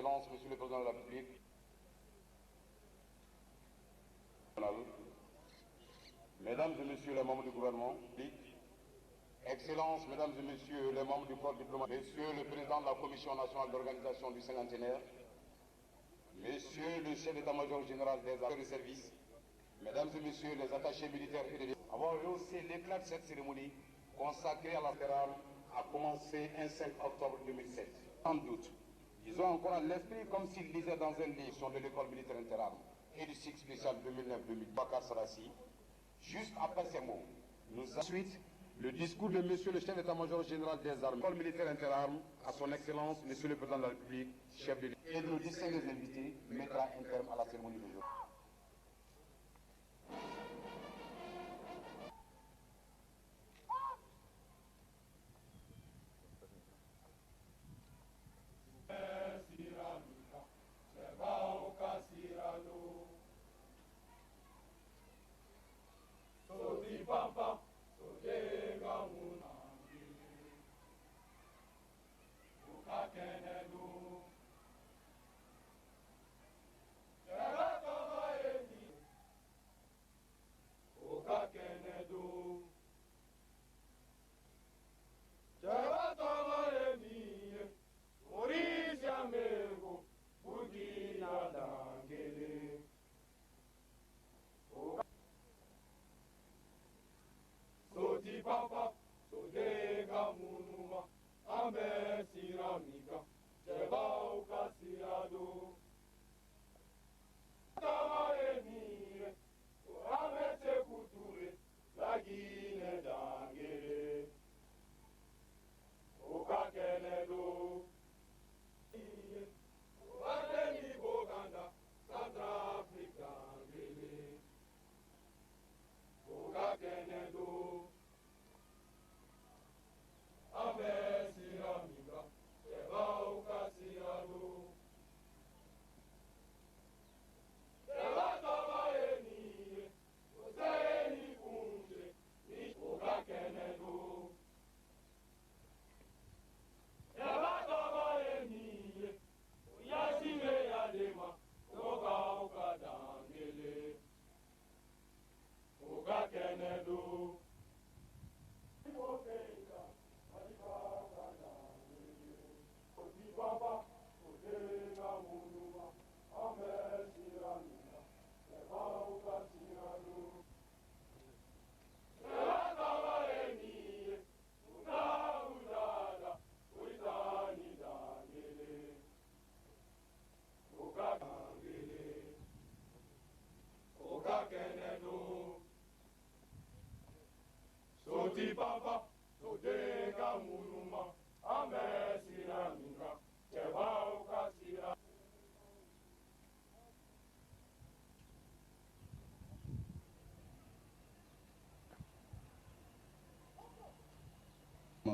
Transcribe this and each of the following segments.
Excellence, Monsieur le Président de la République, Mesdames et Messieurs les membres du gouvernement, Excellences, Mesdames et Messieurs les membres du corps diplomatique, Monsieur le Président de la Commission nationale d'organisation du cinquantenaire, Monsieur le chef d'état-major général des armées de service, Mesdames et Messieurs les attachés militaires et de avoir rehaussé l'éclat de cette cérémonie consacrée à la fédérale a commencé un 5 octobre 2007. Sans doute, ils ont encore à l'esprit comme s'ils lisaient dans un livre de l'école militaire interarmes et du cycle spécial 2009-2010, Bakar Sarassi. Juste après ces mots, nous ensuite le discours de Monsieur le chef d'état-major général des armées, l'école militaire interarmes, à son Excellence, Monsieur le Président de la République, chef de l'État, et de nos distingués invités, mettra un terme à la cérémonie d'aujourd'hui.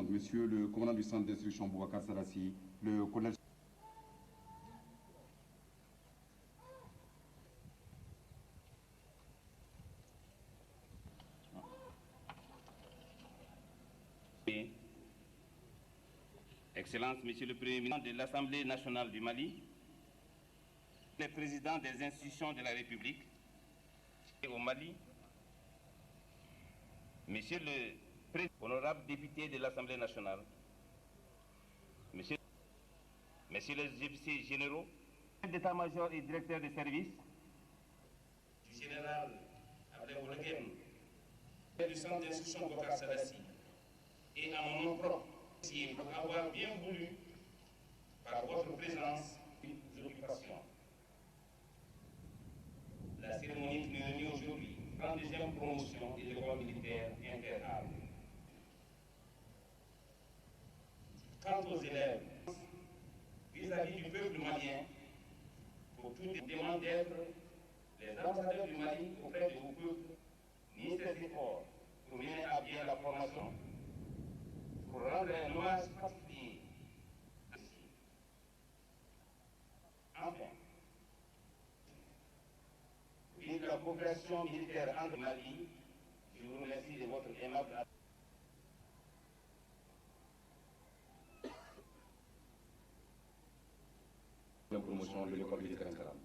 Monsieur le commandant du centre d'instruction Boubacar Sarassi, le colonel. Excellence, Monsieur le Premier ministre de l'Assemblée nationale du Mali, les présidents des institutions de la République et au Mali, Monsieur le Président, honorables députés de l'Assemblée nationale, Messieurs les officiers généraux, chefs d'état-major et directeurs de service, du général Abdelmoulagem, du centre d'instruction Boubacar Sarassi, et à mon nom propre, pour avoir bien voulu, par votre présence et vos occupations. La cérémonie qui nous réunit aujourd'hui, 32e promotion des écoles militaires interarmes. Quant aux élèves, vis-à-vis du peuple malien, pour tout demande d'être les ambassadeurs du Mali auprès de vos peuples, ni ces efforts pour mener à bien la formation, pour rendre un hommage particulier. Enfin, vive la coopération militaire entre Mali, je vous remercie de votre aimable attention. d'instruction de l'école militaire internationale.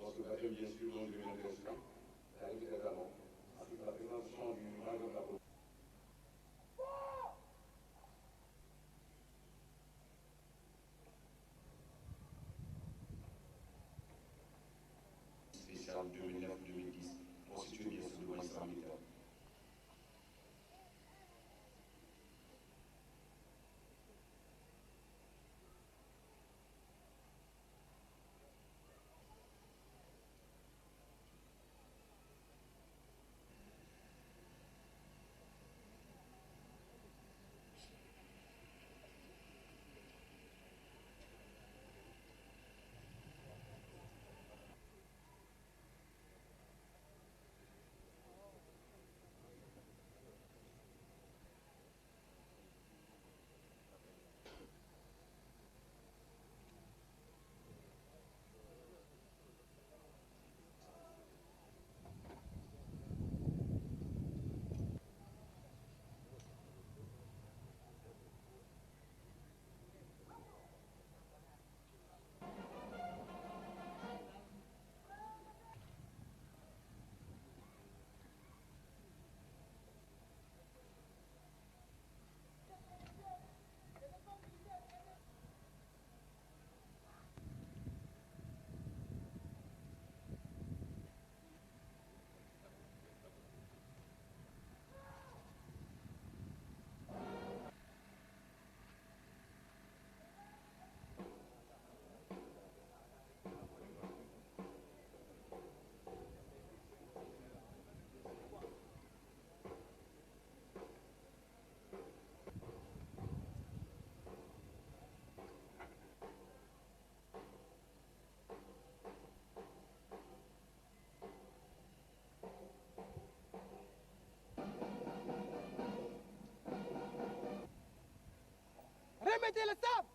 Lorsque bien sûr, nous devons nous inscrire, la remise des talons, ainsi que la présentation du major de la police. Spécial 2009-2010, constitué bien sûr de magistrat militaire. Remettez le sable.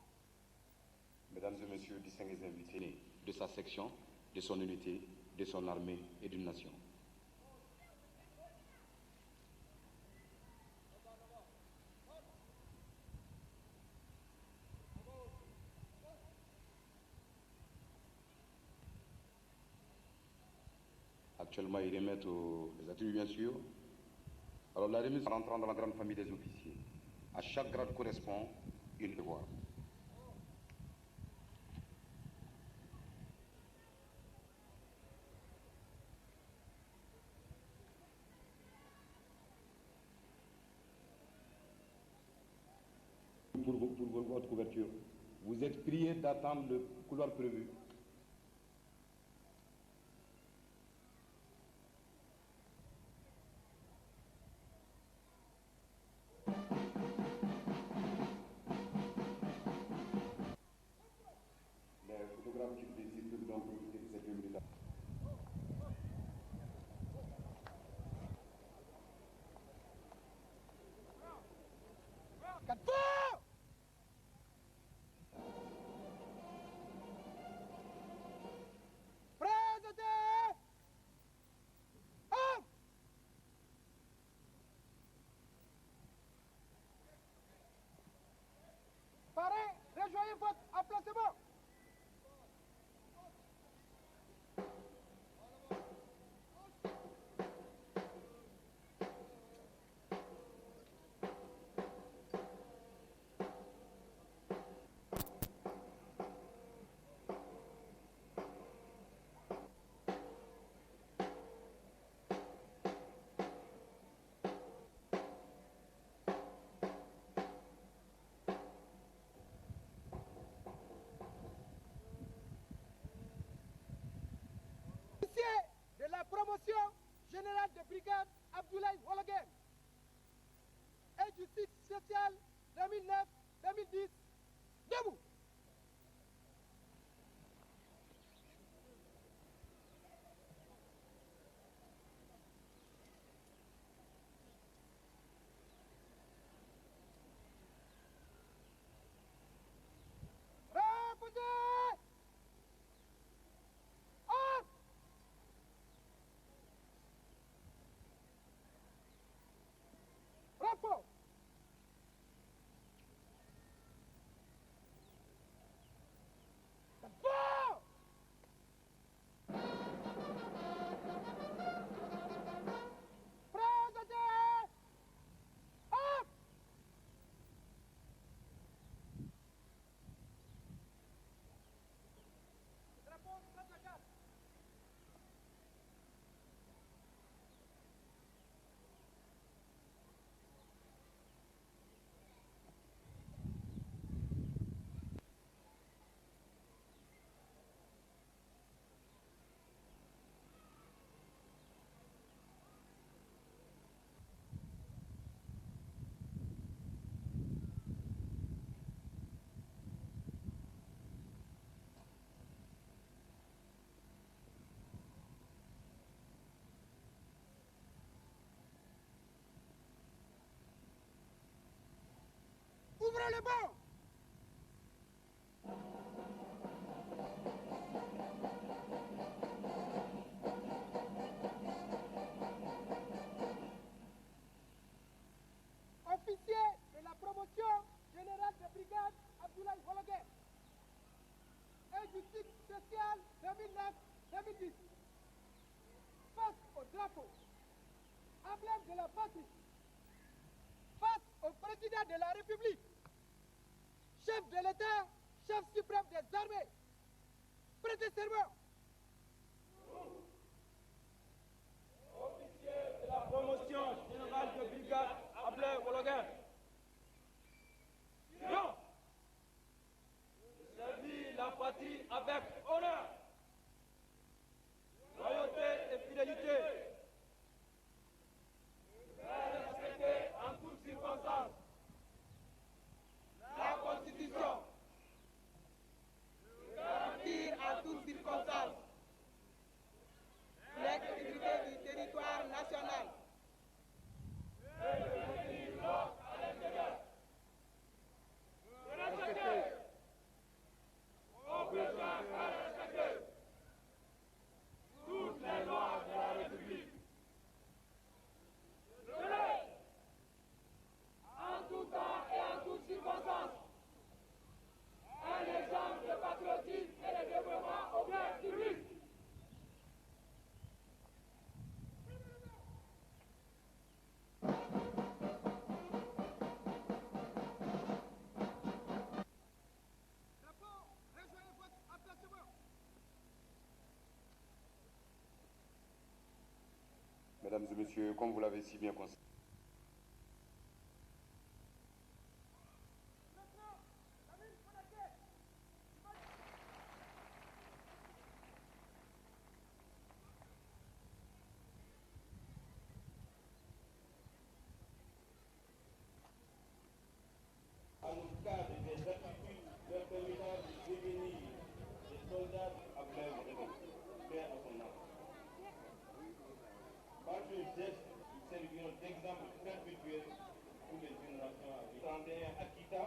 Mesdames et messieurs, distingués invités de sa section, de son unité, de son armée et d'une nation. Actuellement, ils remettent les attributs, bien sûr. Alors, la remise rentrant dans la grande famille des officiers. À chaque grade correspond une devoir. Pour votre couverture, vous êtes priés d'attendre le couloir prévu. Les photographes qui décident donc profiter de cette minute. Quatre feux. Présentez. Armes. Paré, rejoignez votre emplacement. De la promotion générale de brigade Abdoulaye Wologuer et du site social 2009-2010, debout. Répondez. Armes. Rapport. les bancs. Officier de la promotion générale de brigade Abdoulaye Wologué et du cycle social 2009-2010. Face au drapeau, emblème de la patrie, face au président de la République, chef de l'État, chef suprême des armées, prêtez serment. Officier de la promotion générale de brigade Abdoulaye Wologué. Non. Servir la patrie avec honneur, loyauté et fidélité. Respecter en toutes circonstances la Constitution. Garantir en toutes circonstances l'intégrité du territoire national. Et de maintenir l'ordre à l'intérieur. Respecter. Au besoin de respecter toutes les lois de la République. En tout temps et en toutes circonstances, un exemple de patriotisme et de développement au bien public. D'abord, rejoignez votre emplacement. Mesdames et messieurs, comme vous l'avez si bien constaté, Maintenant, Lamine Konaté. En cas de des attitudes leur permettant de devenir des soldats Abdoulaye Wologué, paix à son âme. Par ce geste, ils serviront d'exemple perpétuel pour les générations à venir. 31 Akita,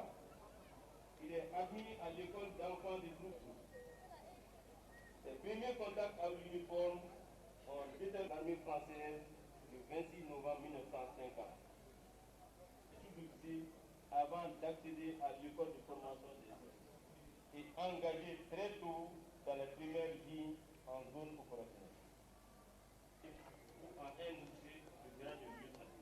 il est admis à l'école d'enfants des troupes. Ses premiers contacts avec l'uniforme ont été l'armée française le 26 novembre 1950. Sous-officier avant d'accéder à l'école de formation des hommes et engagé très tôt dans la première ligne en zone opérationnelle. En un lycée de grade de lieutenant.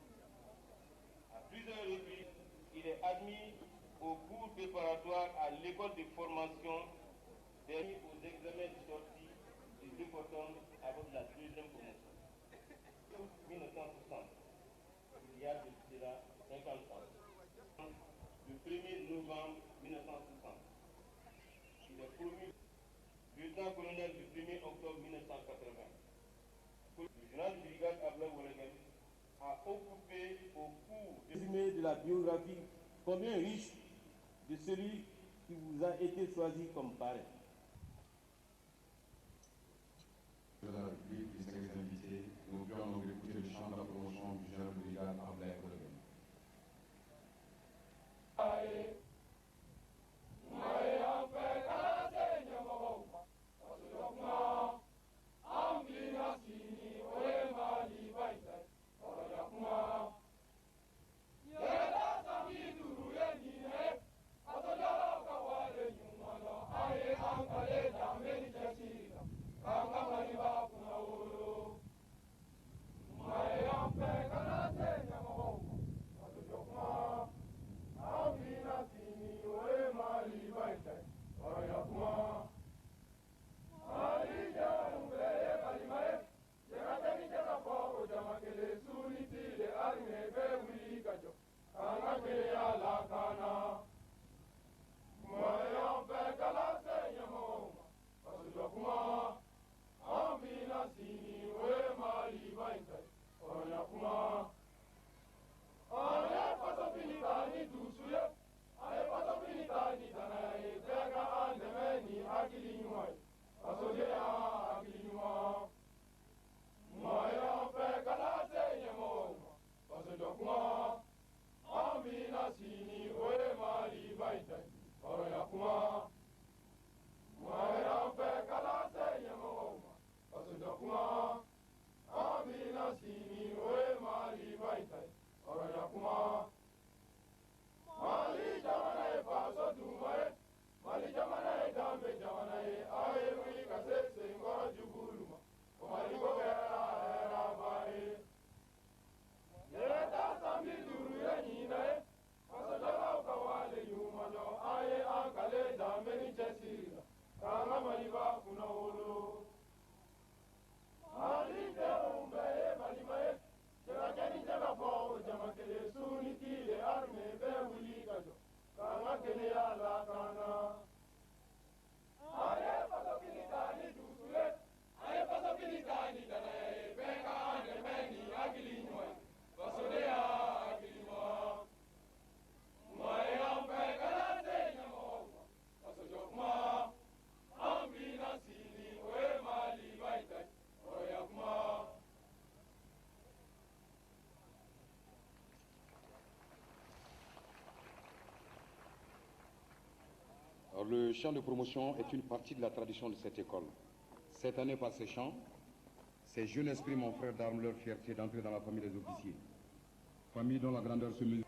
À plusieurs reprises, il est admis au cours préparatoire à l'école de formation des aux examens de sortie des deux cotons avec la deuxième promotion. 1960, il y a de cela 50 ans. Le 1er novembre 1960, il est promu lieutenant-colonel du 1er octobre 1980. Le général de brigade Abdoulaye Wologué a occupé au cours résumé de la biographie combien riche de celui qui vous a été choisi comme parrain. de la République, distingués invités, nous oublions donc d'écouter le chant de la promotion du général de brigade Abdoulaye Wologué. Yeah. le chant de promotion est une partie de la tradition de cette école. Cette année, par ce chant, ces jeunes esprits, mon frère, d'armes leur fierté d'entrer dans la famille des officiers. Famille dont la grandeur se mesure.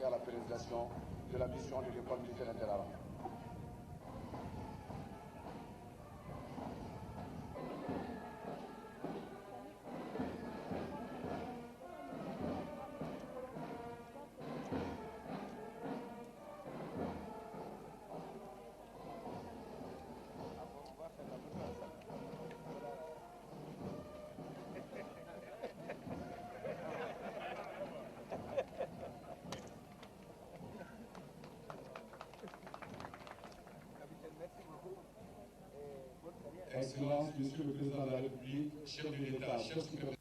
À la pérennisation de la mission de l'école militaire interarmée. Excellence, Monsieur le Président de la République, chef de l'État, chef secrétaire.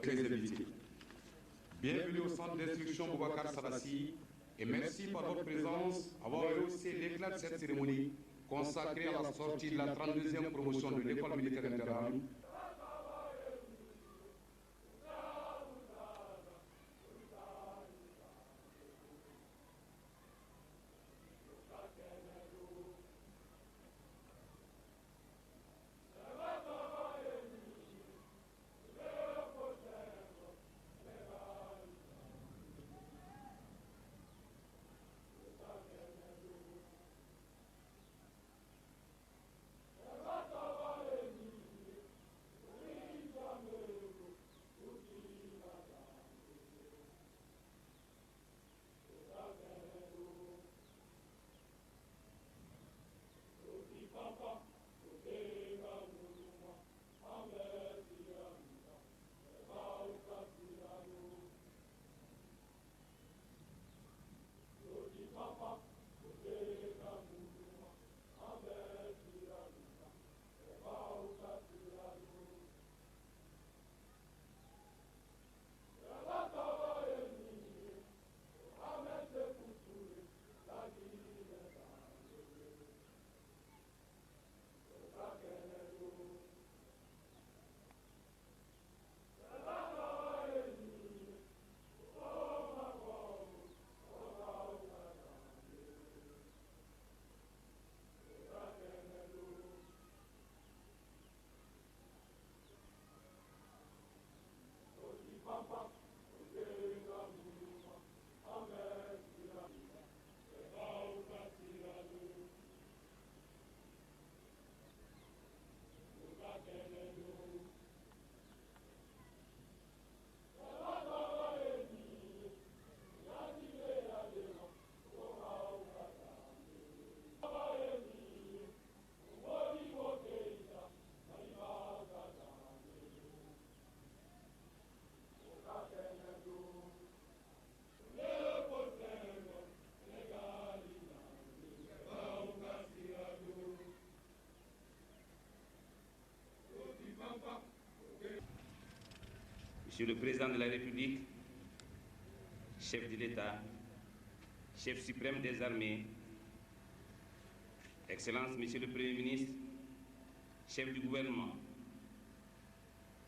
les invités. Bienvenue au centre d'instruction Boubacar Sadassi et merci par votre présence avoir rehaussé l'éclat de cette cérémonie consacrée à la sortie de la 32e promotion de l'école militaire interarmée. Monsieur le Président de la République, chef de l'État, chef suprême des armées, Excellences, Monsieur le Premier ministre, chef du gouvernement,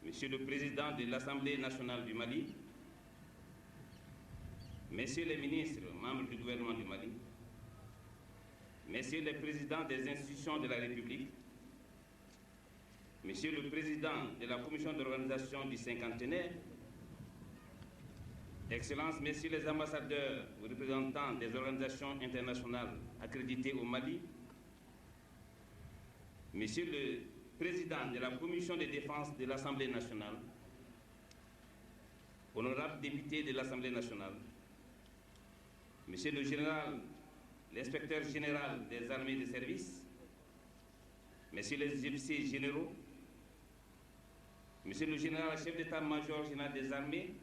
Monsieur le Président de l'Assemblée nationale du Mali, Messieurs les ministres, membres du gouvernement du Mali, Messieurs les présidents des institutions de la République, Monsieur le Président de la Commission d'organisation du cinquantenaire, Excellences, Messieurs les ambassadeurs ou représentants des organisations internationales accréditées au Mali, Monsieur le Président de la Commission de défense de l'Assemblée nationale, honorables députés de l'Assemblée nationale, Monsieur le Général, l'inspecteur général des armées de service, Messieurs les officiers généraux, Monsieur le général chef d'état-major général des armées,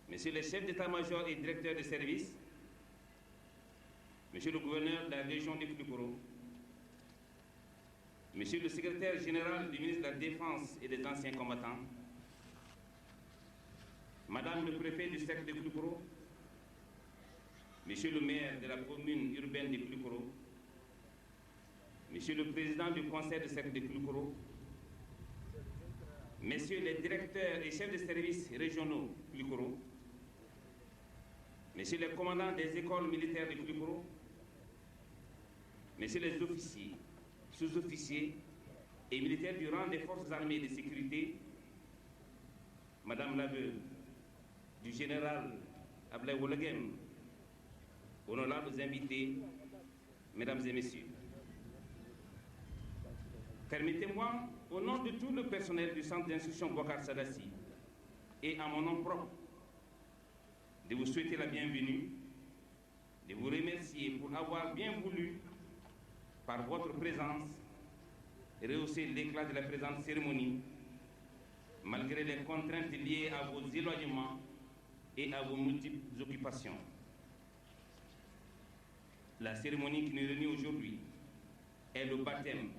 Monsieur le chef d'état-major et directeur de service, Monsieur le gouverneur de la région de Koulikoro, Monsieur le secrétaire général du ministre de la Défense et des anciens combattants, Madame le préfet du cercle de Koulikoro, Monsieur le maire de la commune urbaine de Koulikoro, Monsieur le président du conseil de cercle de Koulikoro, Messieurs les directeurs et chefs de services régionaux de Koulikoro, Messieurs les commandants des écoles militaires de Koulikoro, Messieurs les officiers, sous-officiers et militaires du rang des forces armées de sécurité, Madame la veuve du général Ablaye Wologem, honorables invités, Mesdames et Messieurs. Permettez-moi, au nom de tout le personnel du centre d'instruction Boubacar Sadassi et à mon nom propre, de vous souhaiter la bienvenue, de vous remercier pour avoir bien voulu, par votre présence, rehausser l'éclat de la présente cérémonie, malgré les contraintes liées à vos éloignements et à vos multiples occupations. La cérémonie qui nous réunit aujourd'hui est le baptême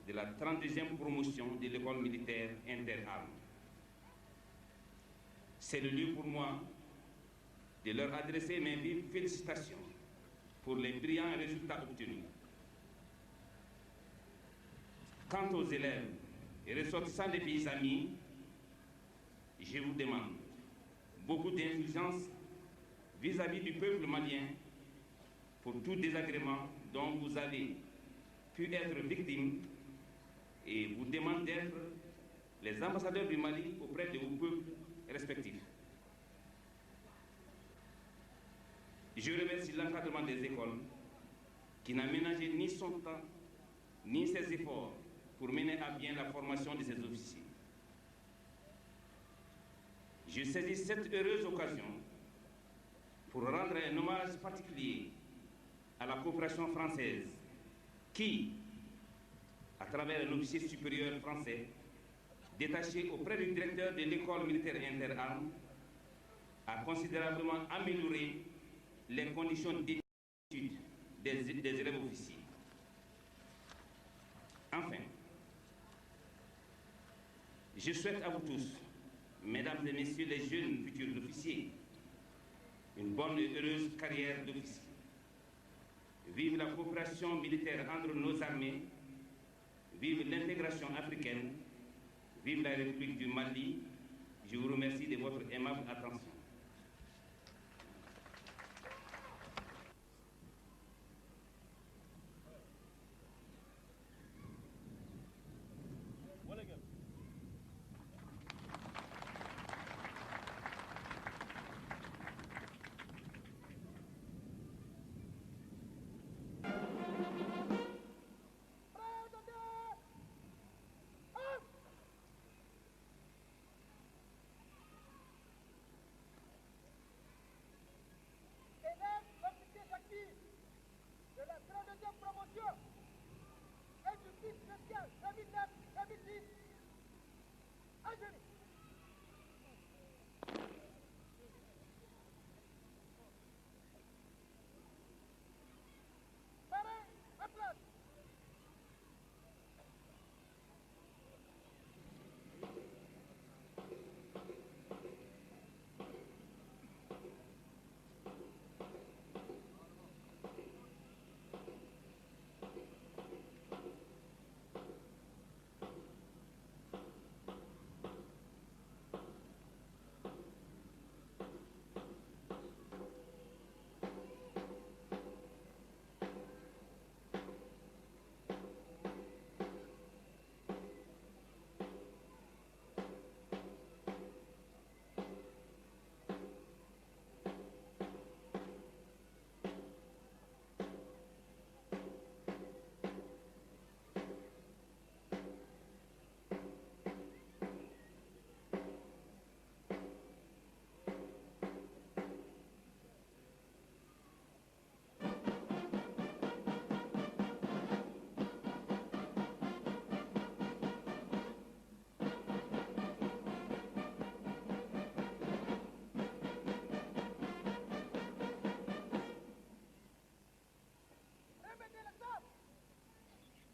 de la 32e promotion de l'école militaire interarmes. C'est le lieu pour moi de leur adresser mes vives félicitations pour les brillants résultats obtenus. Quant aux élèves et ressortissants des pays amis, je vous demande beaucoup d'indulgence vis-à-vis du peuple malien pour tout désagrément dont vous avez pu être victime et vous demande d'être les ambassadeurs du Mali auprès de vos peuples respectifs. Je remercie l'encadrement des écoles qui n'a ménagé ni son temps ni ses efforts pour mener à bien la formation de ses officiers. Je saisis cette heureuse occasion pour rendre un hommage particulier à la coopération française qui, à travers un officier supérieur français, détaché auprès du directeur de l'école militaire interarmes, a considérablement amélioré les conditions d'études des élèves officiers. Enfin, je souhaite à vous tous, mesdames et messieurs les jeunes futurs officiers, une bonne et heureuse carrière d'officier. Vive la coopération militaire entre nos armées, vive l'intégration africaine, vive la République du Mali. Je vous remercie de votre aimable attention. De la 32e promotion, injustice sociale 2009-2010, à genoux. Marin, à place.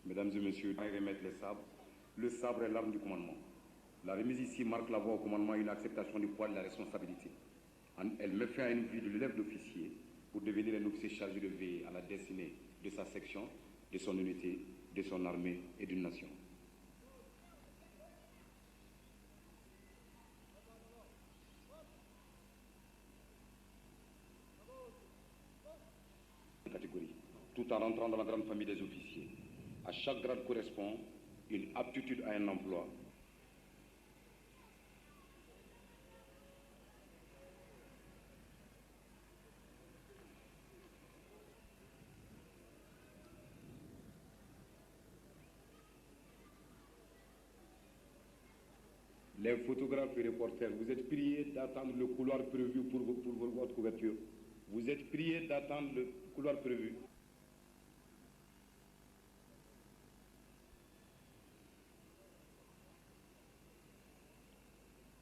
Mesdames et messieurs, remettre les sabres. Le sabre est l'arme du commandement. La remise ici marque la voie au commandement et une acceptation du poids de la responsabilité. Elle met fin à une vie de l'élève d'officier pour devenir un officier chargé de veiller à la destinée de sa section, de son unité, de son armée et d'une nation. Catégorie, tout en rentrant dans la grande famille des officiers. À chaque grade correspond une aptitude à un emploi. Les photographes et reporters, vous êtes priés d'attendre le couloir prévu pour votre couverture. Vous êtes priés d'attendre le couloir prévu.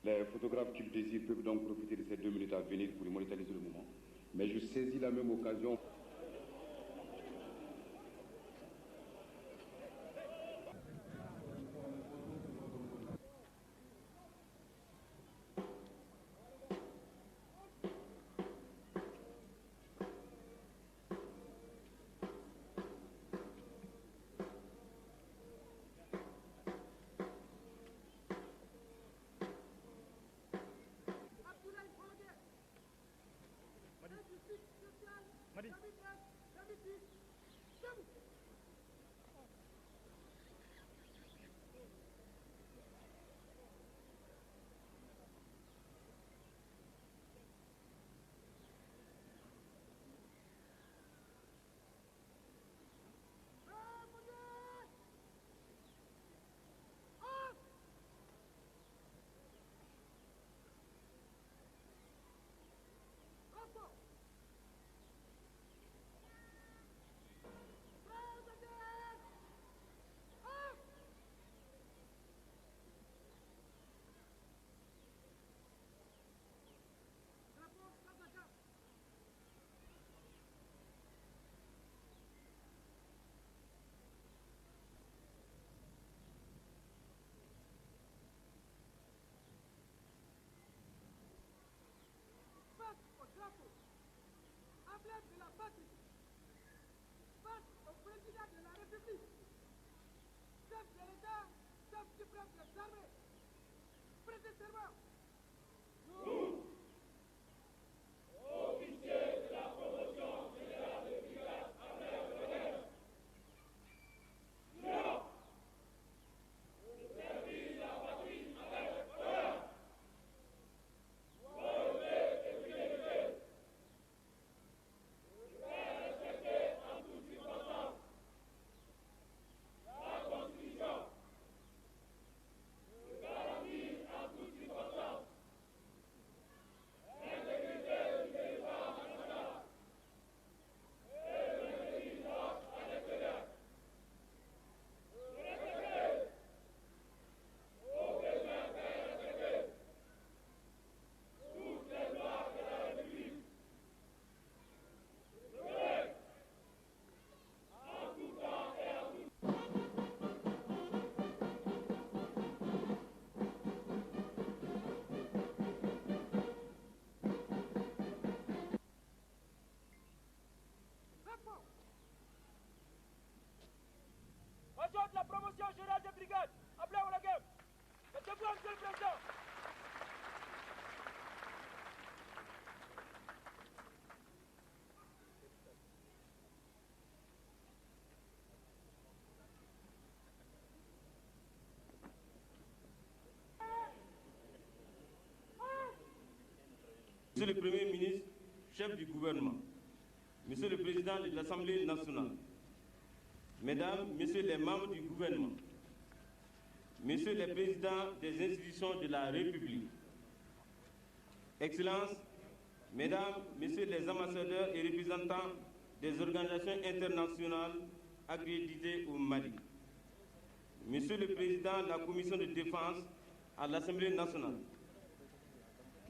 Les photographes qui le désirent peuvent donc profiter de ces 2 minutes à venir pour immortaliser le moment. Mais je saisis la même occasion. Emblème de la patrie, face au président de la République, chef de l'État, chef suprême des armées, prêtez serment. Nous, officiers de la promotion générale de brigade Abdoulaye Wade, jurons de servir la patrie avec honneur, loyauté et fidélité. Major de la promotion générale de brigade, Abdoulaye Wade. Mettez-vous, Monsieur le Président. Monsieur le Premier ministre, chef du gouvernement, Monsieur le Président de l'Assemblée nationale, Mesdames, Messieurs les membres du gouvernement, Messieurs les présidents des institutions de la République, Excellences, Mesdames, Messieurs les ambassadeurs et représentants des organisations internationales accréditées au Mali, Monsieur le Président de la Commission de défense à l'Assemblée nationale,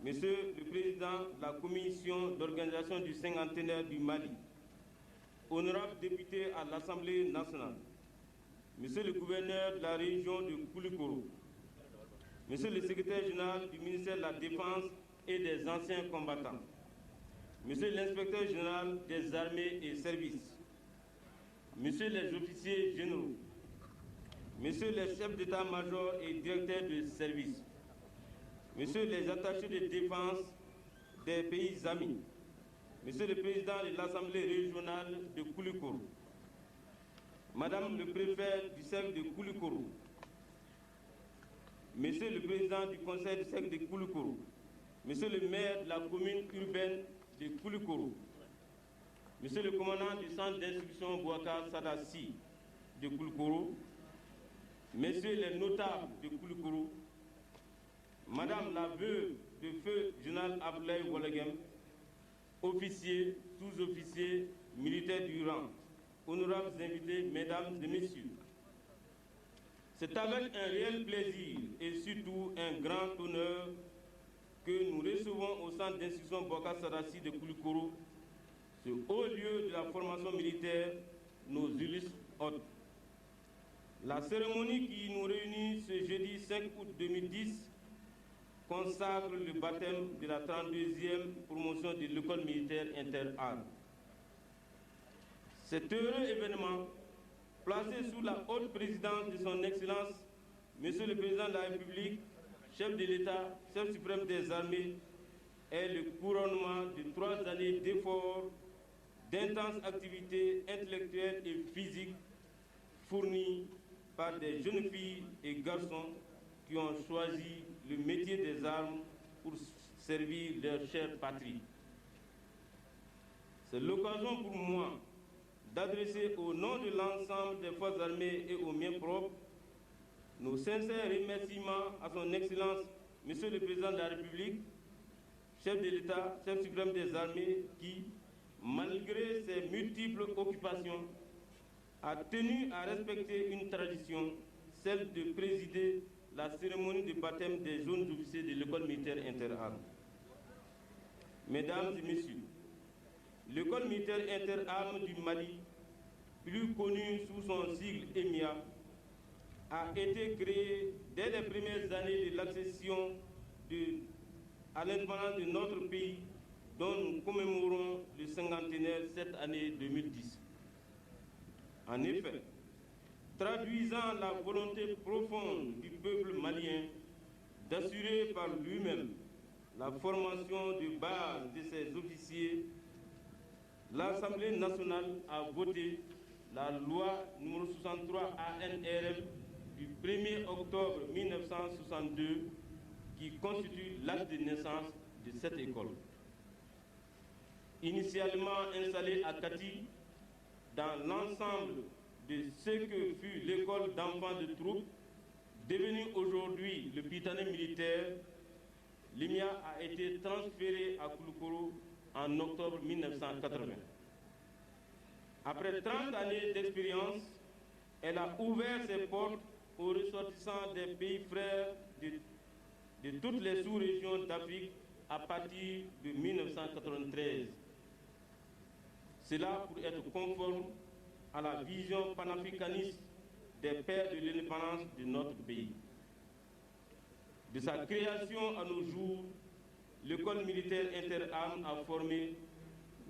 Monsieur le Président de la Commission d'organisation du cinquantenaire du Mali, honorables députés à l'Assemblée nationale, Monsieur le gouverneur de la région de Koulikoro, Monsieur le secrétaire général du ministère de la Défense et des anciens combattants, Monsieur l'inspecteur général des armées et services, Messieurs les officiers généraux, Messieurs les chefs d'état-major et directeurs de service, Messieurs les attachés de défense des pays amis, Monsieur le Président de l'Assemblée régionale de Koulikoro, Madame le préfet du cercle de Koulikoro, Monsieur le Président du Conseil du cercle de Koulikoro, Monsieur le maire de la commune urbaine de Koulikoro, Monsieur le commandant du centre d'instruction Bouakar Sadassi de Koulikoro, Messieurs les notables de Koulikoro, Madame la veuve de feu général Abdoulaye Wade, officiers, sous-officiers, militaires du rang, honorables invités, mesdames et messieurs. C'est avec un réel plaisir et surtout un grand honneur que nous recevons au centre d'instruction Bouakar Sadassi de Koulikoro, ce haut lieu de la formation militaire, nos illustres hôtes. La cérémonie qui nous réunit ce jeudi 5 août 2010 consacre le baptême de la 32e promotion de l'école militaire inter-armes. Cet heureux événement, placé sous la haute présidence de son Excellence, Monsieur le Président de la République, chef de l'État, chef suprême des armées, est le couronnement de 3 années d'efforts, d'intenses activités intellectuelles et physiques fournies par des jeunes filles et garçons qui ont choisi le métier des armes pour servir leur chère patrie. C'est l'occasion pour moi d'adresser au nom de l'ensemble des forces armées et aux miens propres nos sincères remerciements à son Excellence, Monsieur le Président de la République, chef de l'État, chef suprême des armées, qui, malgré ses multiples occupations, a tenu à respecter une tradition, celle de présider la cérémonie de baptême des jeunes officiers de l'école militaire interarmes. Mesdames et Messieurs, l'école militaire interarmes du Mali, plus connue sous son sigle EMIA, a été créée dès les premières années de l'accession à l'indépendance de notre pays, dont nous commémorons le cinquantenaire cette année 2010. En effet, traduisant la volonté profonde du peuple malien d'assurer par lui-même la formation de base de ses officiers, l'Assemblée nationale a voté la loi numéro 63 ANRM du 1er octobre 1962 qui constitue l'acte de naissance de cette école. Initialement installée à Kati, dans l'ensemble de ce que fut l'école d'enfants de troupes, devenue aujourd'hui le Pitané militaire, l'IMIA a été transférée à Kouloukoro en octobre 1980. Après 30 années d'expérience, elle a ouvert ses portes aux ressortissants des pays frères de toutes les sous-régions d'Afrique à partir de 1993. Cela pour être conforme à la vision panafricaniste des pères de l'indépendance de notre pays. De sa création à nos jours, l'école militaire interarmes a formé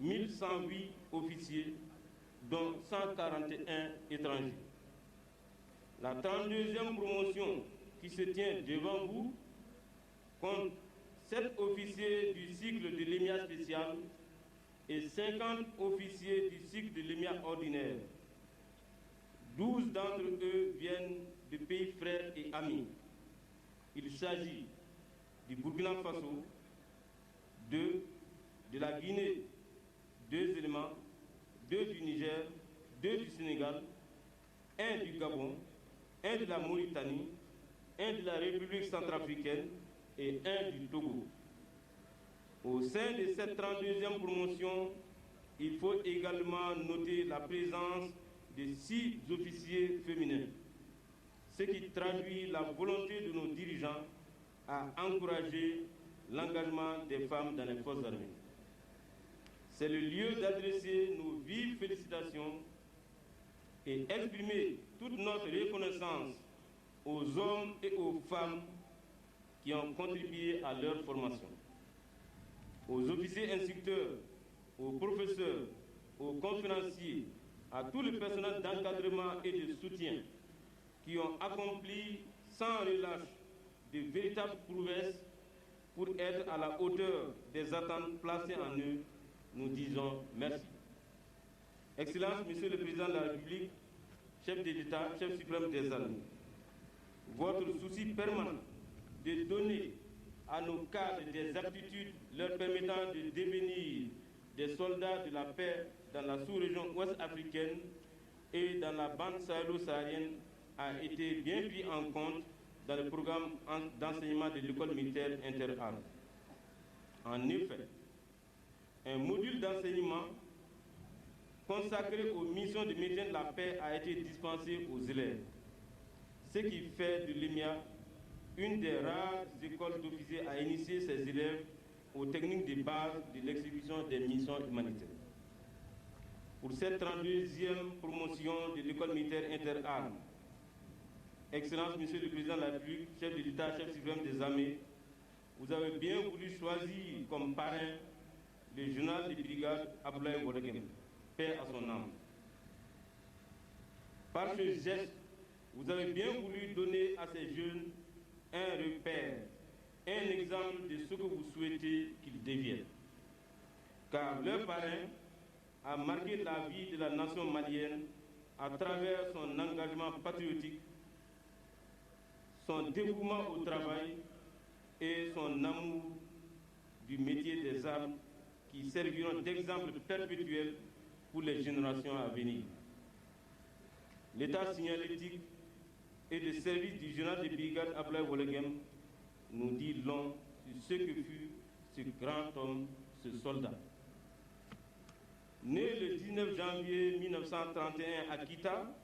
1108 officiers, dont 141 étrangers. La 32e promotion qui se tient devant vous compte 7 officiers du cycle de l'EMIA spécial et 50 officiers du cycle de l'EMIA ordinaire. 12 d'entre eux viennent de pays frères et amis. Il s'agit du Burkina Faso, 2 de la Guinée, 2 éléments, 2 du Niger, 2 du Sénégal, 1 du Gabon, 1 de la Mauritanie, 1 de la République centrafricaine et 1 du Togo. Au sein de cette 32e promotion, il faut également noter la présence de 6 officiers féminins, ce qui traduit la volonté de nos dirigeants à encourager l'engagement des femmes dans les forces armées. C'est le lieu d'adresser nos vives félicitations et exprimer toute notre reconnaissance aux hommes et aux femmes qui ont contribué à leur formation. Aux officiers instructeurs, aux professeurs, aux conférenciers, à tout le personnel d'encadrement et de soutien qui ont accompli sans relâche de véritables prouesses pour être à la hauteur des attentes placées en eux, nous disons merci. Excellence, Monsieur le Président de la République, chef de l'État, chef suprême des armées, votre souci permanent de donner à nos cadres des aptitudes leur permettant de devenir des soldats de la paix dans la sous-région ouest-africaine et dans la bande sahélo-saharienne a été bien pris en compte dans le programme d'enseignement de l'école militaire interarmes. En effet, un module d'enseignement consacré aux missions de maintien de la paix a été dispensé aux élèves, ce qui fait de l'EMIA une des rares écoles d'officiers à initier ses élèves aux techniques de base de l'exécution des missions humanitaires. Pour cette 32e promotion de l'école militaire interarmes, Excellence, Monsieur le Président de la République, chef de l'État, chef suprême des armées, vous avez bien voulu choisir comme parrain le général de brigade Abdoulaye Wade, paix à son âme. Par ce geste, vous avez bien voulu donner à ces jeunes un repère, un exemple de ce que vous souhaitez qu'ils deviennent. Car leur parrain a marqué la vie de la nation malienne à travers son engagement patriotique, son dévouement au travail et son amour du métier des armes qui serviront d'exemple perpétuel pour les générations à venir. L'état signalétique et le service du général de brigade Abdoulaye Wologuem nous dit long sur ce que fut ce grand homme, ce soldat. Né le 19 janvier 1931 à Kita,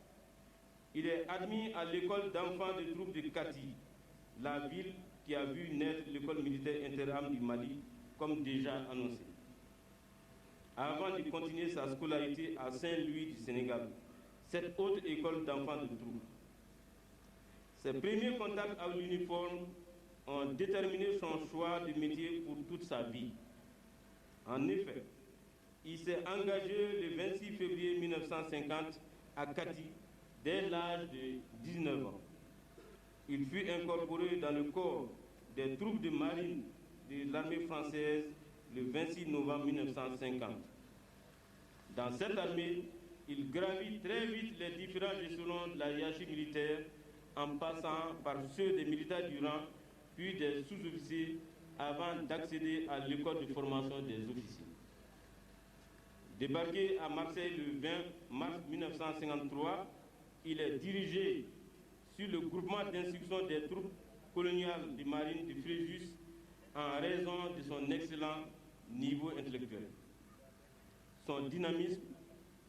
il est admis à l'école d'enfants de troupes de Kati, la ville qui a vu naître l'école militaire interarmes du Mali, comme déjà annoncé, avant de continuer sa scolarité à Saint-Louis du Sénégal, cette haute école d'enfants de troupes. Ses premiers contacts avec l'uniforme ont déterminé son choix de métier pour toute sa vie. En effet, il s'est engagé le 26 février 1950 à Kati, dès l'âge de 19 ans. Il fut incorporé dans le corps des troupes de marine de l'armée française le 26 novembre 1950. Dans cette armée, il gravit très vite les différents échelons de la hiérarchie militaire en passant par ceux des militaires du rang, puis des sous-officiers, avant d'accéder à l'école de formation des officiers. Débarqué à Marseille le 20 mars 1953, il est dirigé sur le groupement d'instruction des troupes coloniales de marine de Fréjus en raison de son excellent niveau intellectuel. Son dynamisme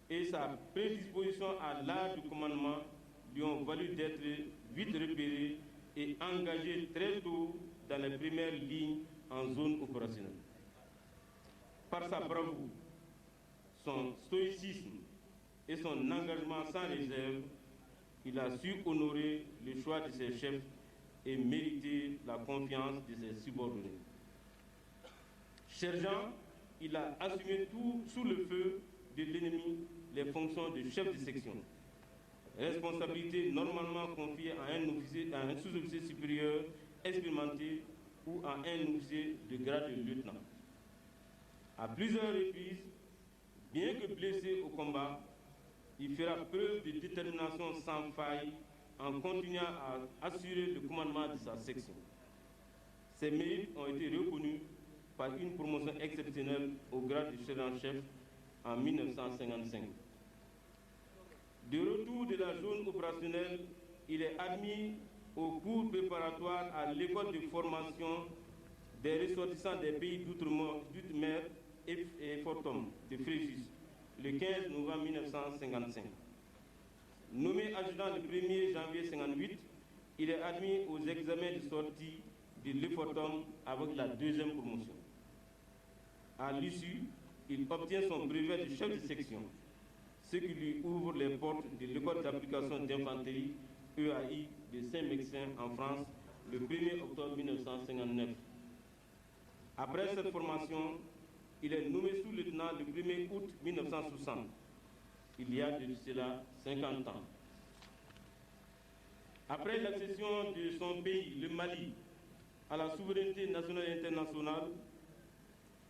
et sa prédisposition à l'art du commandement lui ont valu d'être vite repéré et engagé très tôt dans les premières lignes en zone opérationnelle. Par sa bravoure, son stoïcisme et son engagement sans réserve, il a su honorer le choix de ses chefs et mériter la confiance de ses subordonnés. Sergent, il a assumé tout sous le feu de l'ennemi les fonctions de chef de section, responsabilité normalement confiée à un sous-officier supérieur expérimenté ou à un officier de grade de lieutenant. À plusieurs reprises, bien que blessé au combat, il fera preuve de détermination sans faille en continuant à assurer le commandement de sa section. Ses mérites ont été reconnus par une promotion exceptionnelle au grade de sergent-chef en 1955. De retour de la zone opérationnelle, il est admis au cours préparatoire à l'école de formation des ressortissants des pays d'outre-mer et Fortum de Fréjus, le 15 novembre 1955. Nommé adjudant le 1er janvier 1958, il est admis aux examens de sortie de l'Efortum avec la deuxième promotion. À l'issue, il obtient son brevet de chef de section, ce qui lui ouvre les portes de l'école d'application d'infanterie EAI de Saint-Mexin en France le 1er octobre 1959. Après cette formation, il est nommé sous-lieutenant le 1er août 1960. Il y a de cela 50 ans. Après l'accession de son pays, le Mali, à la souveraineté nationale et internationale,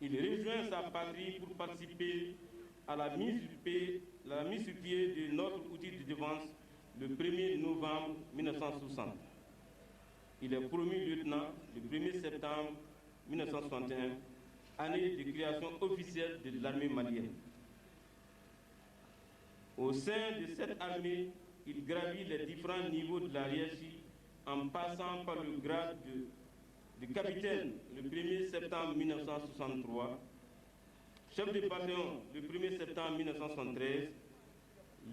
il rejoint sa patrie pour participer à la mise sur pied de notre outil de défense le 1er novembre 1960. Il est promu lieutenant le 1er septembre 1961, année de création officielle de l'armée malienne. Au sein de cette armée, il gravit les différents niveaux de la hiérarchie en passant par le grade de capitaine le 1er septembre 1963, chef de bataillon le 1er septembre 1973,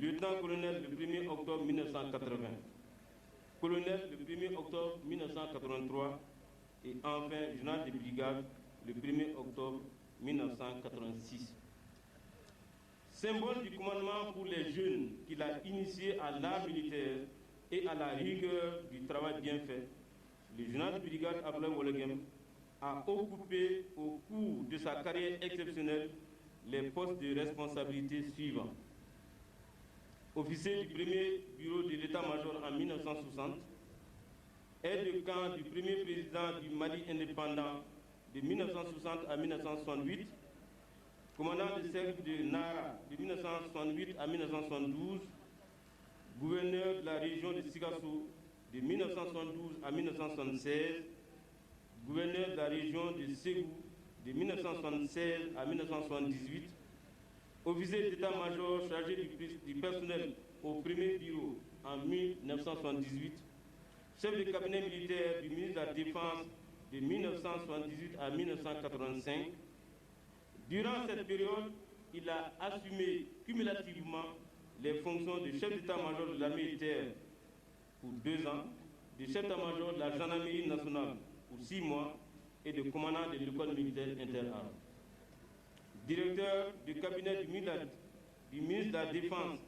lieutenant-colonel le 1er octobre 1980, colonel le 1er octobre 1983 et enfin général de brigade le 1er octobre 1986. Symbole du commandement pour les jeunes qu'il a initié à l'art militaire et à la rigueur du travail bien fait, le général de brigade Abdoulaye Wologuem a occupé au cours de sa carrière exceptionnelle les postes de responsabilité suivants. Officier du 1er bureau de l'état-major en 1960, aide de camp du premier président du Mali indépendant de 1960 à 1968, commandant de cercle de Nara de 1968 à 1972, gouverneur de la région de Sikasso de 1972 à 1976, gouverneur de la région de Ségou de 1976 à 1978, officier d'état-major chargé du personnel au premier bureau en 1978, chef de cabinet militaire du ministre de la Défense de 1978 à 1985. Durant cette période, il a assumé cumulativement les fonctions de chef d'état-major de l'armée militaire pour 2 ans, de chef d'état-major de la gendarmerie nationale pour 6 mois et de commandant de l'école militaire interarmes. Directeur du cabinet du ministre de la Défense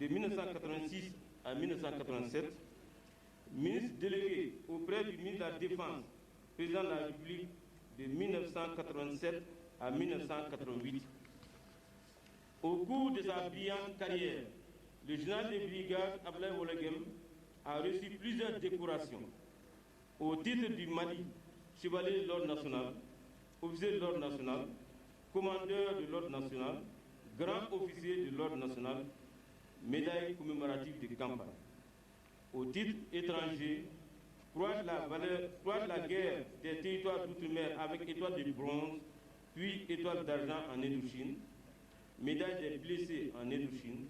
de 1986 à 1987, ministre délégué auprès du ministre de la Défense, président de la République de 1987 à 1988. Au cours de sa brillante carrière, le général de brigade Abdoulaye Wologuem a reçu plusieurs décorations. Au titre du Mali, chevalier de l'ordre national, officier de l'ordre national, commandeur de l'ordre national, grand officier de l'ordre national, médaille commémorative de campagne. Au titre étranger, proie de la guerre des territoires d'outre-mer avec étoile de bronze, puis étoile d'argent en Indochine, médaille des blessés en Indochine,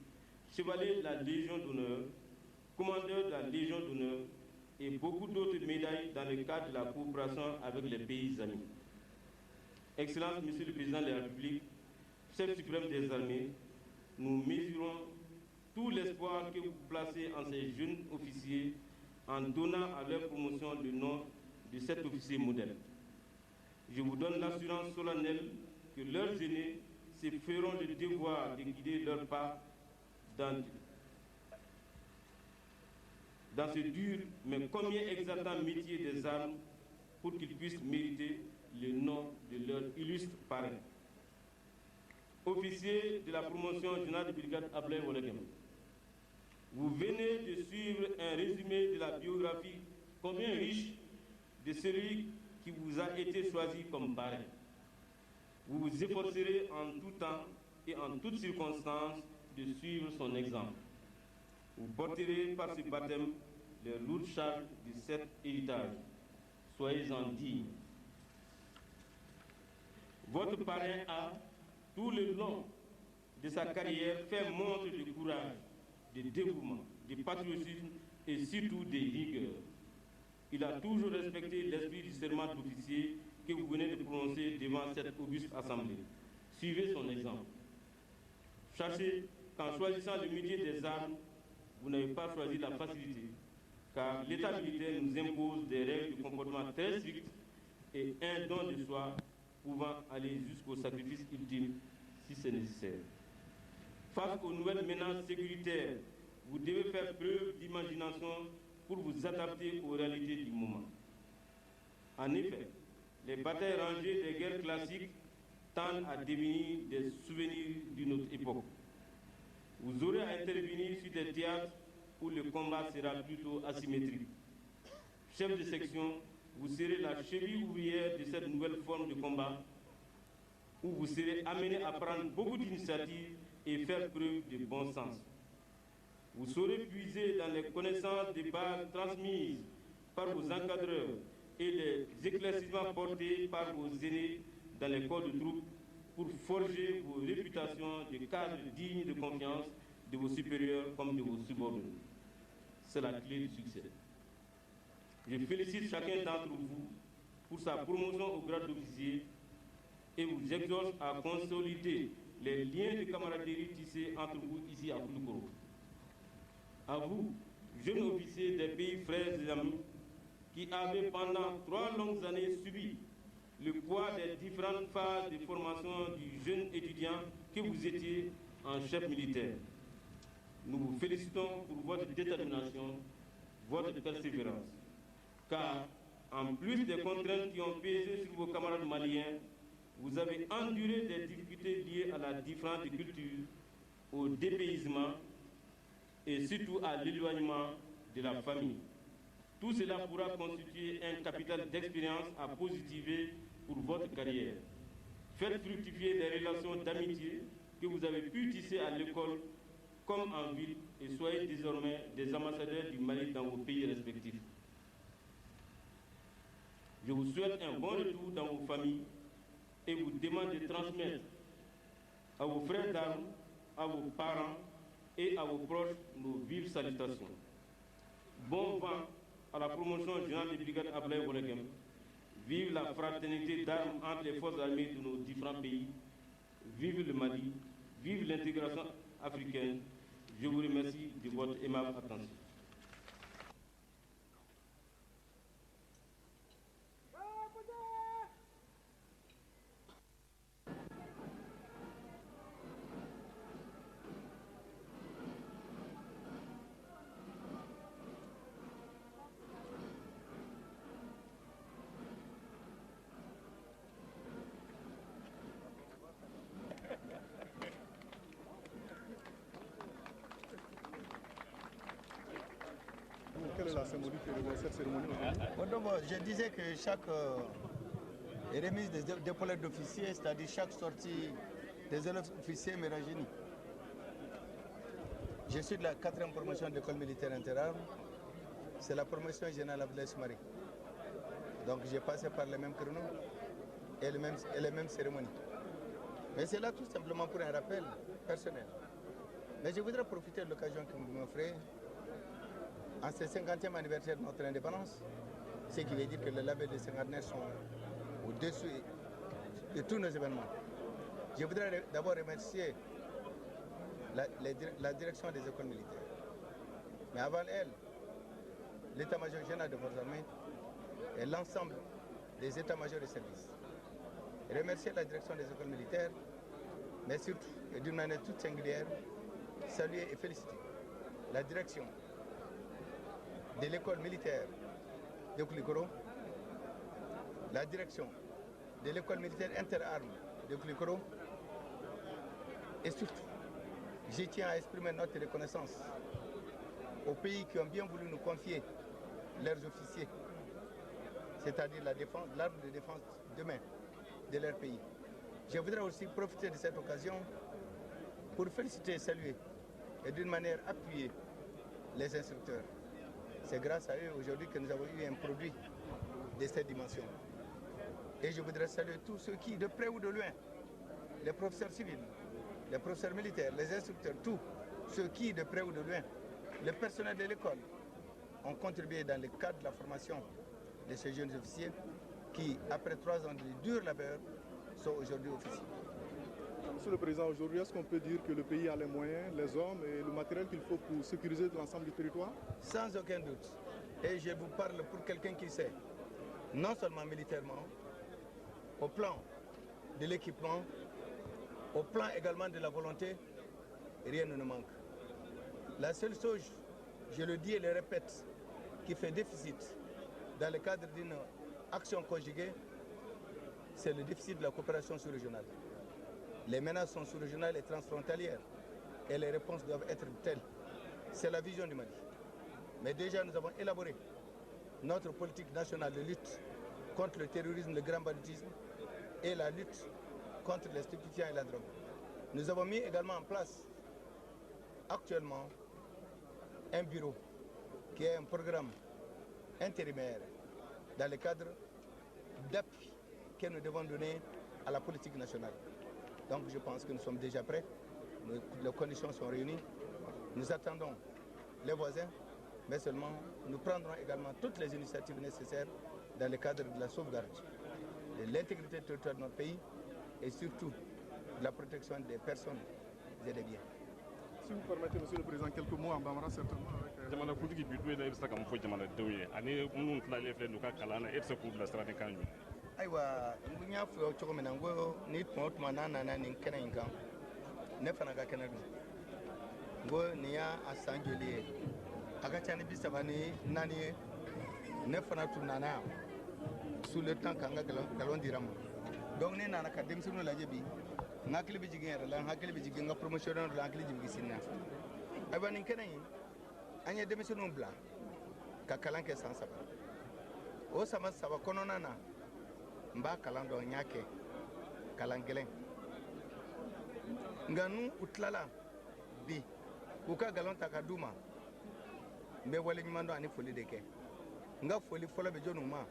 chevalier de la Légion d'honneur, commandeur de la Légion d'honneur et beaucoup d'autres médailles dans le cadre de la coopération avec les pays amis. Excellence, Monsieur le Président de la République, chef suprême des armées, nous mesurons tout l'espoir que vous placez en ces jeunes officiers en donnant à leur promotion le nom de cet officier modèle. Je vous donne l'assurance solennelle que leurs aînés se feront le devoir de guider leur pas dans ce dur mais combien exaltant métier des armes pour qu'ils puissent mériter le nom de leur illustre parrain. Officier de la promotion générale de brigade Abdoulaye Wologuem, vous venez de suivre un résumé de la biographie combien riche de celui qui vous a été choisi comme parrain. Vous vous efforcerez en tout temps et en toutes circonstances de suivre son exemple. Vous porterez par ce baptême les lourdes charges de cet héritage. Soyez-en dignes. Votre parrain a, tout le long de sa carrière, fait montre de courage, de dévouement, de patriotisme et surtout de rigueur. Il a toujours respecté l'esprit du serment d'officier que vous venez de prononcer devant cette auguste assemblée. Suivez son exemple. Sachez qu'en choisissant le métier des armes, vous n'avez pas choisi la facilité, car l'État militaire nous impose des règles de comportement très strictes et un don de soi pouvant aller jusqu'au sacrifice ultime si c'est nécessaire. Face aux nouvelles menaces sécuritaires, vous devez faire preuve d'imagination pour vous adapter aux réalités du moment. En effet, les batailles rangées des guerres classiques tendent à devenir des souvenirs d'une autre époque. Vous aurez à intervenir sur des théâtres où le combat sera plutôt asymétrique. Chef de section, vous serez la cheville ouvrière de cette nouvelle forme de combat où vous serez amené à prendre beaucoup d'initiatives et faire preuve de bon sens. Vous saurez puiser dans les connaissances de base transmises par vos encadreurs et les éclaircissements portés par vos aînés dans les corps de troupes pour forger vos réputations de cadres dignes de confiance de vos supérieurs comme de vos subordonnés. C'est la clé du succès. Je félicite chacun d'entre vous pour sa promotion au grade d'officier et vous exhorte à consolider les liens de camaraderie tissés entre vous ici à Koulikoro. À vous, jeunes officiers des pays frères et amis, qui avez pendant 3 longues années subi le poids des différentes phases de formation du jeune étudiant que vous étiez en chef militaire. Nous vous félicitons pour votre détermination, votre persévérance, car en plus des contraintes qui ont pesé sur vos camarades maliens, vous avez enduré des difficultés liées à la différence de culture, au dépaysement et surtout à l'éloignement de la famille. Tout cela pourra constituer un capital d'expérience à positiver pour votre carrière. Faites fructifier les relations d'amitié que vous avez pu tisser à l'école comme en ville et soyez désormais des ambassadeurs du Mali dans vos pays respectifs. Je vous souhaite un bon retour dans vos familles et vous demande de transmettre à vos frères d'armes, à vos parents et à vos proches nos vives salutations. Bon vent à la promotion générale des brigades Ablaye Wologem. Vive la fraternité d'armes entre les forces armées de nos différents pays. Vive le Mali, vive l'intégration africaine. Je vous remercie de votre aimable attention. Quelle est la symbolique de cette cérémonie? Je disais que chaque remise des épaulettes d'officiers, c'est-à-dire chaque sortie des élèves officiers me rajeunit. Je suis de la 4e promotion de l'école militaire interarmes. C'est la promotion générale Abdoulaye Soumaré. Donc j'ai passé par les mêmes créneaux et les mêmes cérémonies. Mais c'est là tout simplement pour un rappel personnel. Mais je voudrais profiter de l'occasion que vous m'offrez en ce 50e anniversaire de notre indépendance, ce qui veut dire que les labels des cinquantenaires sont au-dessus de tous nos événements. Je voudrais d'abord remercier la direction des écoles militaires. Mais avant elle, l'état-major général de forces armées et l'ensemble des états-majors de service. Remercier la direction des écoles militaires, mais surtout, et d'une manière toute singulière, saluer et féliciter la direction de l'école militaire de Koulikoro, la direction de l'école militaire interarmes de Koulikoro, et surtout, je tiens à exprimer notre reconnaissance aux pays qui ont bien voulu nous confier leurs officiers, c'est-à-dire l'arme de défense demain de leur pays. Je voudrais aussi profiter de cette occasion pour féliciter et saluer, et d'une manière appuyée, les instructeurs. C'est grâce à eux aujourd'hui que nous avons eu un produit de cette dimension. Et je voudrais saluer tous ceux qui, de près ou de loin, les professeurs civils, les professeurs militaires, les instructeurs, tous ceux qui, de près ou de loin, le personnel de l'école, ont contribué dans le cadre de la formation de ces jeunes officiers qui, après 3 ans de dur labeur, sont aujourd'hui officiers. Monsieur le Président, aujourd'hui, est-ce qu'on peut dire que le pays a les moyens, les hommes et le matériel qu'il faut pour sécuriser l'ensemble du territoire? Sans aucun doute. Et je vous parle pour quelqu'un qui sait, non seulement militairement, au plan de l'équipement, au plan également de la volonté, rien ne nous manque. La seule chose, je le dis et le répète, qui fait déficit dans le cadre d'une action conjuguée, c'est le déficit de la coopération sous-régionale. Les menaces sont sous-régionales et transfrontalières et les réponses doivent être telles. C'est la vision du Mali. Mais déjà, nous avons élaboré notre politique nationale de lutte contre le terrorisme, le grand banditisme et la lutte contre les stupéfiants et la drogue. Nous avons mis également en place actuellement un bureau qui est un programme intérimaire dans le cadre d'appui que nous devons donner à la politique nationale. Donc je pense que nous sommes déjà prêts, les conditions sont réunies. Nous attendons les voisins, mais seulement nous prendrons également toutes les initiatives nécessaires dans le cadre de la sauvegarde de l'intégrité territoriale de notre pays et surtout de la protection des personnes et des biens. Si vous permettez, Monsieur le Président, quelques mots en Bambara certainement. Jamana kuntigi bitu ina ibsa kam fo jamana dewye ani munun tla fle nuka kalana et se pour la strade kanyu aywa ngunya fu chogo menango ni tuma nana ni kana inkan ne fana ga kana go ni ya asanjoli aga chani bisabani nani ne fana tu nana sous le temps kanga galon diram donc ne nana ka dem sunu la jebi ngakli bi jigin la ngakli bi jigin nga promotion la ngakli jibi sinna aywa ni kana yi anya dem sunu bla ka kalanke sans saba o sama saba kono nana mba kalan do nyake kalan gɛlɛn nka n'u tilala bi k'u ka galon ta ka d'u ma n bɛ waleɲuman dɔn ani foli de kɛ n ka foli fɔlɔ bɛ jɔnniw ma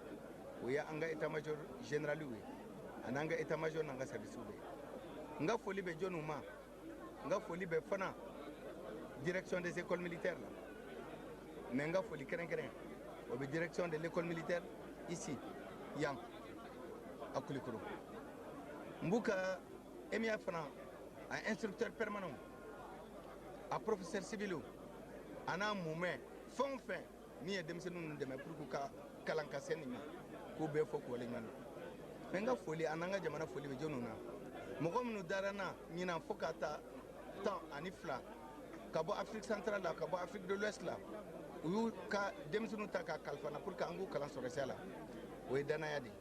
o ye an ka état-major généraliw ye ani an ka état-major n'an ka services ye n ka foli bɛ jɔnniw ma n ka foli bɛ fana direction des écoles militaires la mais n ka foli kɛrɛnkɛrɛn o bɛ direction de l'école militaire ici yan à Kulikoro n b'u ka EMIA fana a instructeur permanent a professeur civil a n'a mumɛ fɛn o fɛn min ye denmisɛnninw ninnu dɛmɛ pour k'u ka kalan ka se nin ma k'u bɛɛ fɔ k'u waleɲuman dɔn mais n ka foli a n'an ka jamana foli bɛ jɔnniw na mɔgɔ minnu dara n na ɲinan fo ka taa 12 ka bɔ Afrique centrale la ka bɔ Afrique de l'Ouest la u y'u ka denmisɛnninw ta k'a kalifa n na pour que an k'u kalan sɔrɔsiya la o ye danaya de ye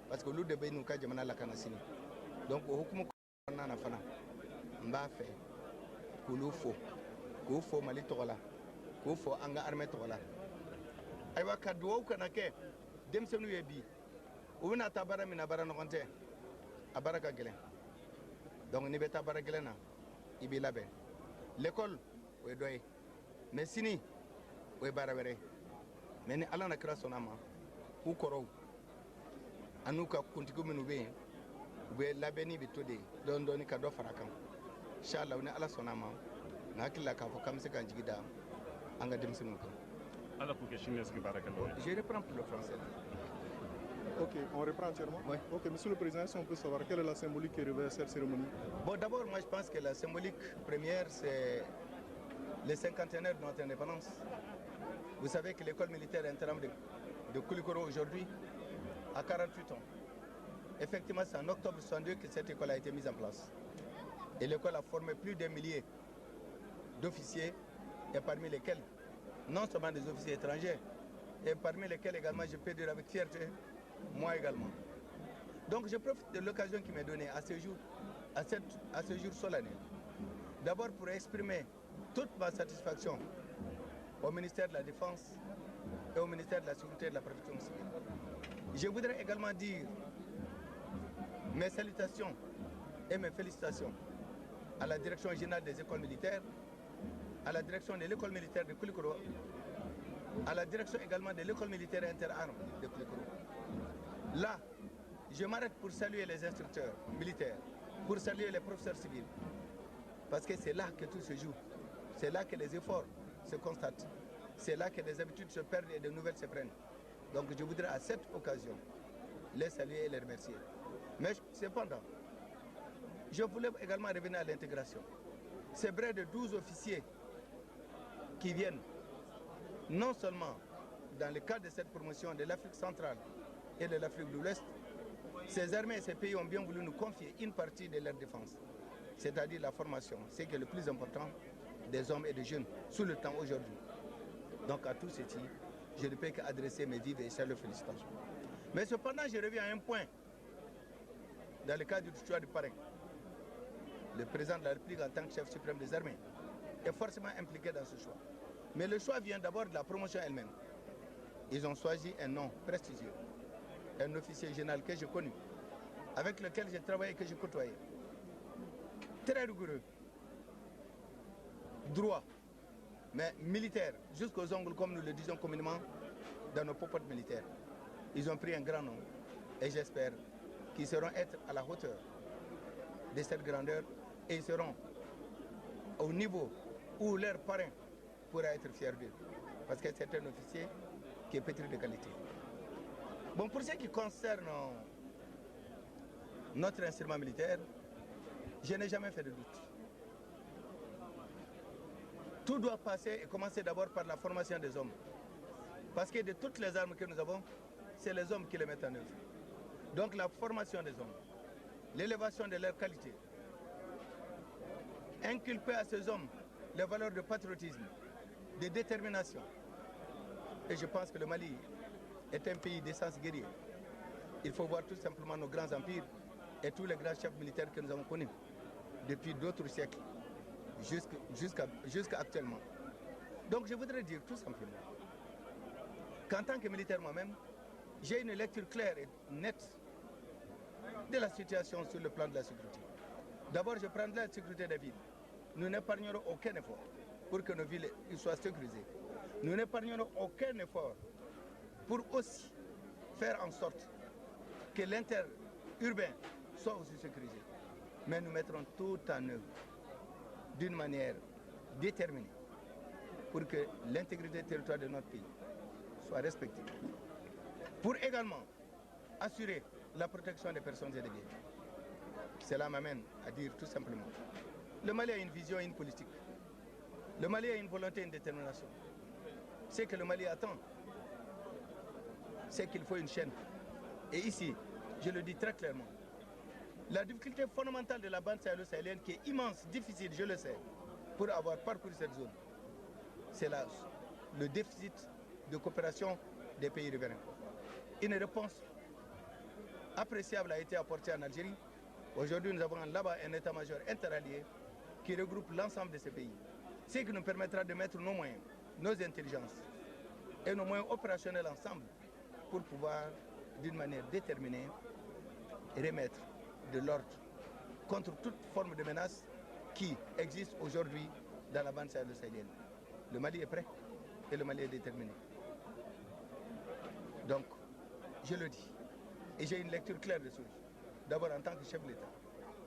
parce que olu de bɛ n'u ka jamana lakana sini donc o hukumu kɔnɔna na fana n b'a fɛ k'olu fo k'u fo Mali tɔgɔ la k'u fo an ka armée tɔgɔ la ayiwa ka dugawu kana kɛ denmisɛnninw ye bi u bɛna taa baara min na baara ɲɔgɔn tɛ a baara ka gɛlɛn donc n'i bɛ taa baara gɛlɛn na i b'i labɛn l'école o ye dɔ ye mais sini o ye baara wɛrɛ ye mais ni ala na kira sɔnna a ma u kɔrɔw ani n'u ka kuntigi minnu bɛ yen u bɛ labɛnni bɛ to de dɔɔni dɔɔni ka dɔ fara a kan inchallah ni ala sɔnna a ma n hakili la k'a fɔ k'an bɛ se k'an jigi da an ka denmisɛnninw kan. ala k'u kɛ siniɲɛsigi baarakɛlaw ye. Je reprends pour le français. Ok, on reprend entièrement. Oui. Ok, monsieur le président, si on peut savoir quelle est la symbolique qui revêt cette cérémonie? Bon, d'abord, moi je pense que la symbolique première, c'est le cinquantenaire de notre indépendance. Vous savez que l'école militaire interne de Kulikoro aujourd'hui a 48 ans. Effectivement, c'est en octobre 62 que cette école a été mise en place. Et l'école a formé plus d'un millier d'officiers, et parmi lesquels, non seulement des officiers étrangers, et parmi lesquels également, je peux dire avec fierté, moi également. Donc je profite de l'occasion qui m'est donnée à ce jour solennel, d'abord pour exprimer toute ma satisfaction au ministère de la Défense et au ministère de la Sécurité et de la Protection civile. Je voudrais également dire mes salutations et mes félicitations à la direction générale des écoles militaires, à la direction de l'école militaire de Kulikoro, à la direction également de l'école militaire interarmes de Kulikoro. Là, je m'arrête pour saluer les instructeurs militaires, pour saluer les professeurs civils, parce que c'est là que tout se joue, c'est là que les efforts se constatent, c'est là que les habitudes se perdent et de nouvelles se prennent. Donc je voudrais à cette occasion les saluer et les remercier. Mais cependant, je voulais également revenir à l'intégration. C'est près de 12 officiers qui viennent non seulement dans le cadre de cette promotion de l'Afrique centrale et de l'Afrique de l'Ouest, ces armées et ces pays ont bien voulu nous confier une partie de leur défense, c'est-à-dire la formation, ce qui est le plus important des hommes et des jeunes sous le temps aujourd'hui. Donc à tous ceci, je ne peux qu'adresser mes vives et chaleureuses félicitations. Mais cependant, je reviens à un point dans le cadre du choix du parrain. Le président de la République en tant que chef suprême des armées est forcément impliqué dans ce choix. Mais le choix vient d'abord de la promotion elle-même. Ils ont choisi un nom prestigieux, un officier général que j'ai connu, avec lequel j'ai travaillé et que j'ai côtoyé. Très rigoureux, droit, mais militaire, jusqu'aux ongles comme nous le disons communément dans nos popotes militaires. Ils ont pris un grand nom et j'espère qu'ils seront être à la hauteur de cette grandeur et ils seront au niveau où leur parrain pourra être fier d'eux. Parce que c'est un officier qui est pétri de qualité. Bon, pour ce qui concerne notre instrument militaire, je n'ai jamais fait de doute. Tout doit passer et commencer d'abord par la formation des hommes. Parce que de toutes les armes que nous avons, c'est les hommes qui les mettent en œuvre. Donc la formation des hommes, l'élévation de leur qualité, inculper à ces hommes les valeurs de patriotisme, de détermination. Et je pense que le Mali est un pays d'essence guerrier. Il faut voir tout simplement nos grands empires et tous les grands chefs militaires que nous avons connus depuis d'autres siècles jusqu'à actuellement. Donc je voudrais dire tout simplement qu'en tant que militaire moi-même, j'ai une lecture claire et nette de la situation sur le plan de la sécurité. D'abord, je prendrai la sécurité des villes. Nous n'épargnerons aucun effort pour que nos villes soient sécurisées. Nous n'épargnerons aucun effort pour aussi faire en sorte que l'interurbain soit aussi sécurisé. Mais nous mettrons tout en œuvre d'une manière déterminée pour que l'intégrité territoriale de notre pays soit respectée. Pour également assurer la protection des personnes et des biens. Cela m'amène à dire tout simplement, le Mali a une vision et une politique. Le Mali a une volonté et une détermination. Ce que le Mali attend, c'est qu'il faut une chaîne. Et ici, je le dis très clairement, la difficulté fondamentale de la bande sahélo-sahélienne, qui est immense, difficile, je le sais, pour avoir parcouru cette zone, c'est le déficit de coopération des pays riverains. Une réponse appréciable a été apportée en Algérie. Aujourd'hui, nous avons là-bas un état-major interallié qui regroupe l'ensemble de ces pays. Ce qui nous permettra de mettre nos moyens, nos intelligences et nos moyens opérationnels ensemble pour pouvoir, d'une manière déterminée, remettre de l'ordre contre toute forme de menace qui existe aujourd'hui dans la bande sahélo-sahélienne. Le Mali est prêt et le Mali est déterminé. Donc, je le dis, et j'ai une lecture claire de choses. D'abord en tant que chef de l'État,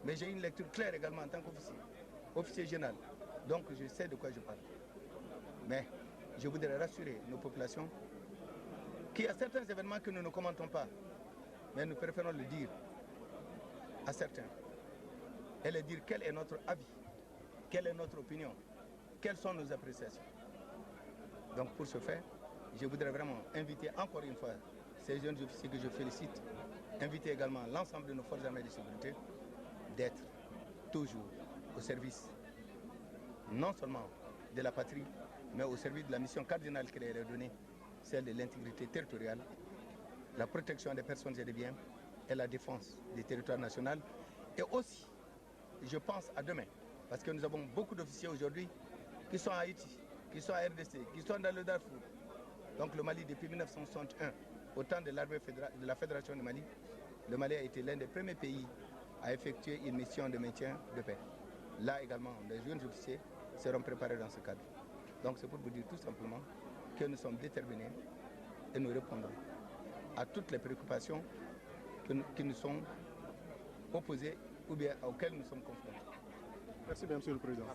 mais j'ai une lecture claire également en tant qu'officier, officier général. Donc je sais de quoi je parle. Mais je voudrais rassurer nos populations qu'il y a certains événements que nous ne commentons pas, mais nous préférons le dire à certains et leur dire quel est notre avis, quelle est notre opinion, quelles sont nos appréciations. Donc pour ce faire, je voudrais vraiment inviter encore une fois ces jeunes officiers que je félicite, inviter également l'ensemble de nos forces armées de sécurité d'être toujours au service non seulement de la patrie, mais au service de la mission cardinale qui leur est donnée, celle de l'intégrité territoriale, la protection des personnes et des biens et la défense des territoires nationaux. Et aussi, je pense à demain, parce que nous avons beaucoup d'officiers aujourd'hui qui sont à Haïti, qui sont à RDC, qui sont dans le Darfour. Donc le Mali, depuis 1961, au temps de l'armée de la Fédération du Mali, le Mali a été l'un des premiers pays à effectuer une mission de maintien de paix. Là également, les jeunes officiers seront préparés dans ce cadre. Donc c'est pour vous dire tout simplement que nous sommes déterminés et nous répondrons à toutes les préoccupations qui nous sont opposées ou bien auxquelles nous sommes confrontés. Merci bien, Monsieur le Président.